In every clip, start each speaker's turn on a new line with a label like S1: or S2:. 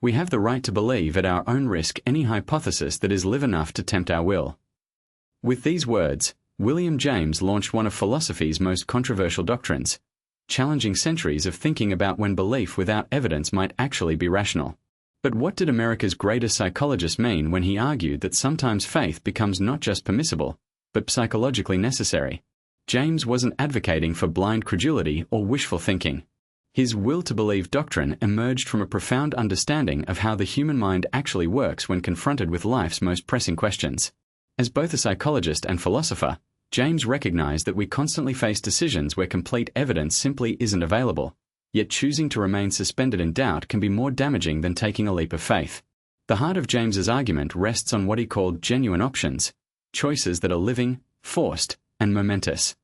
S1: We have the right to believe at our own risk any hypothesis that is live enough to tempt our will. With these words, William James launched one of philosophy's most controversial doctrines, challenging centuries of thinking about when belief without evidence might actually be rational. But what did America's greatest psychologist mean when he argued that sometimes faith becomes not just permissible, but psychologically necessary? James wasn't advocating for blind credulity or wishful thinking. His will-to-believe doctrine emerged from a profound understanding of how the human mind actually works when confronted with life's most pressing questions. As both a psychologist and philosopher, James recognized that we constantly face decisions where complete evidence simply isn't available, yet choosing to remain suspended in doubt can be more damaging than taking a leap of faith. The heart of James's argument rests on what he called genuine options, choices that are living, forced, and momentous.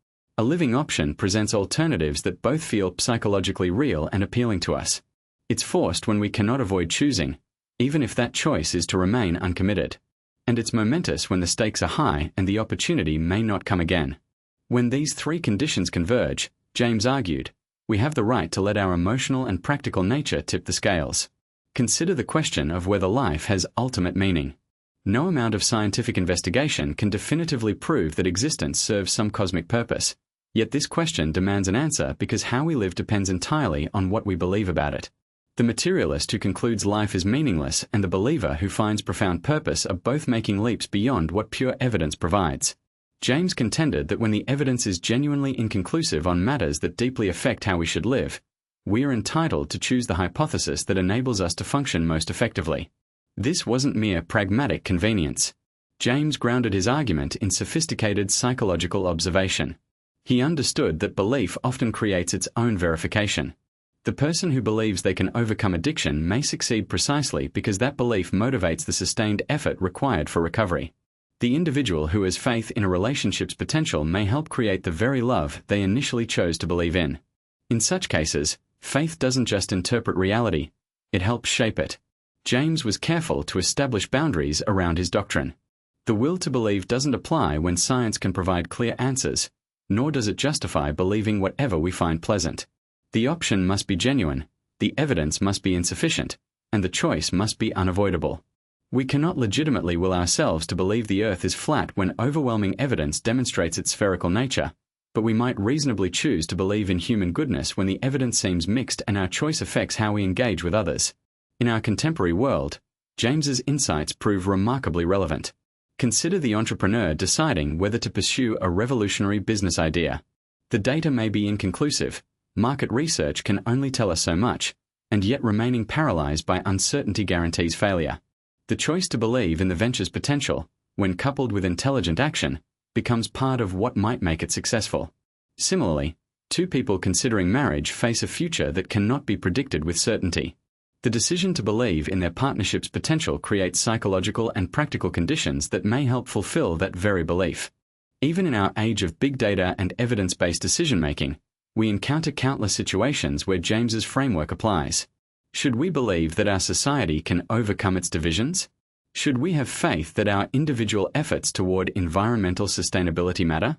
S1: A living option presents alternatives that both feel psychologically real and appealing to us. It's forced when we cannot avoid choosing, even if that choice is to remain uncommitted. And it's momentous when the stakes are high and the opportunity may not come again. When these three conditions converge, James argued, we have the right to let our emotional and practical nature tip the scales. Consider the question of whether life has ultimate meaning. No amount of scientific investigation can definitively prove that existence serves some cosmic purpose. Yet this question demands an answer because how we live depends entirely on what we believe about it. The materialist who concludes life is meaningless and the believer who finds profound purpose are both making leaps beyond what pure evidence provides. James contended that when the evidence is genuinely inconclusive on matters that deeply affect how we should live, we are entitled to choose the hypothesis that enables us to function most effectively. This wasn't mere pragmatic convenience. James grounded his argument in sophisticated psychological observation. He understood that belief often creates its own verification. The person who believes they can overcome addiction may succeed precisely because that belief motivates the sustained effort required for recovery. The individual who has faith in a relationship's potential may help create the very love they initially chose to believe in. In such cases, faith doesn't just interpret reality, it helps shape it. James was careful to establish boundaries around his doctrine. The will to believe doesn't apply when science can provide clear answers, nor does it justify believing whatever we find pleasant. The option must be genuine, the evidence must be insufficient, and the choice must be unavoidable. We cannot legitimately will ourselves to believe the earth is flat when overwhelming evidence demonstrates its spherical nature, but we might reasonably choose to believe in human goodness when the evidence seems mixed and our choice affects how we engage with others. In our contemporary world, James's insights prove remarkably relevant. Consider the entrepreneur deciding whether to pursue a revolutionary business idea. The data may be inconclusive, market research can only tell us so much, and yet remaining paralyzed by uncertainty guarantees failure. The choice to believe in the venture's potential, when coupled with intelligent action, becomes part of what might make it successful. Similarly, two people considering marriage face a future that cannot be predicted with certainty. The decision to believe in their partnership's potential creates psychological and practical conditions that may help fulfill that very belief. Even in our age of big data and evidence-based decision-making, we encounter countless situations where James's framework applies. Should we believe that our society can overcome its divisions? Should we have faith that our individual efforts toward environmental sustainability matter?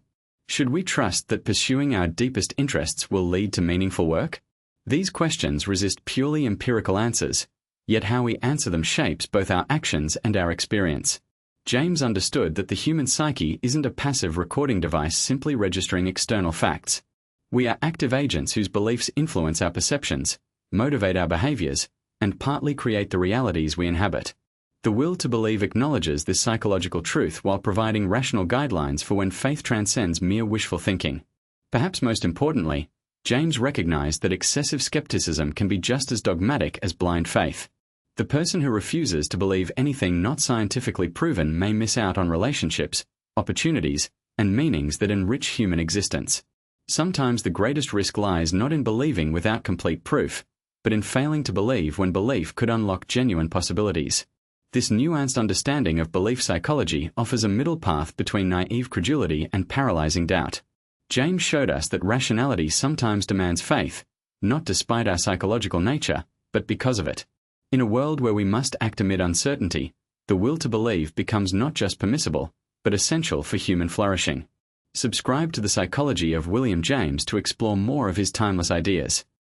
S1: Should we trust that pursuing our deepest interests will lead to meaningful work? These questions resist purely empirical answers, yet how we answer them shapes both our actions and our experience. James understood that the human psyche isn't a passive recording device simply registering external facts. We are active agents whose beliefs influence our perceptions, motivate our behaviors, and partly create the realities we inhabit. The will to believe acknowledges this psychological truth while providing rational guidelines for when faith transcends mere wishful thinking. Perhaps most importantly, James recognized that excessive skepticism can be just as dogmatic as blind faith. The person who refuses to believe anything not scientifically proven may miss out on relationships, opportunities, and meanings that enrich human existence. Sometimes the greatest risk lies not in believing without complete proof, but in failing to believe when belief could unlock genuine possibilities. This nuanced understanding of belief psychology offers a middle path between naive credulity and paralyzing doubt. James showed us that rationality sometimes demands faith, not despite our psychological nature, but because of it. In a world where we must act amid uncertainty, the will to believe becomes not just permissible, but essential for human flourishing. Subscribe to The Psychology of William James to explore more of his timeless ideas.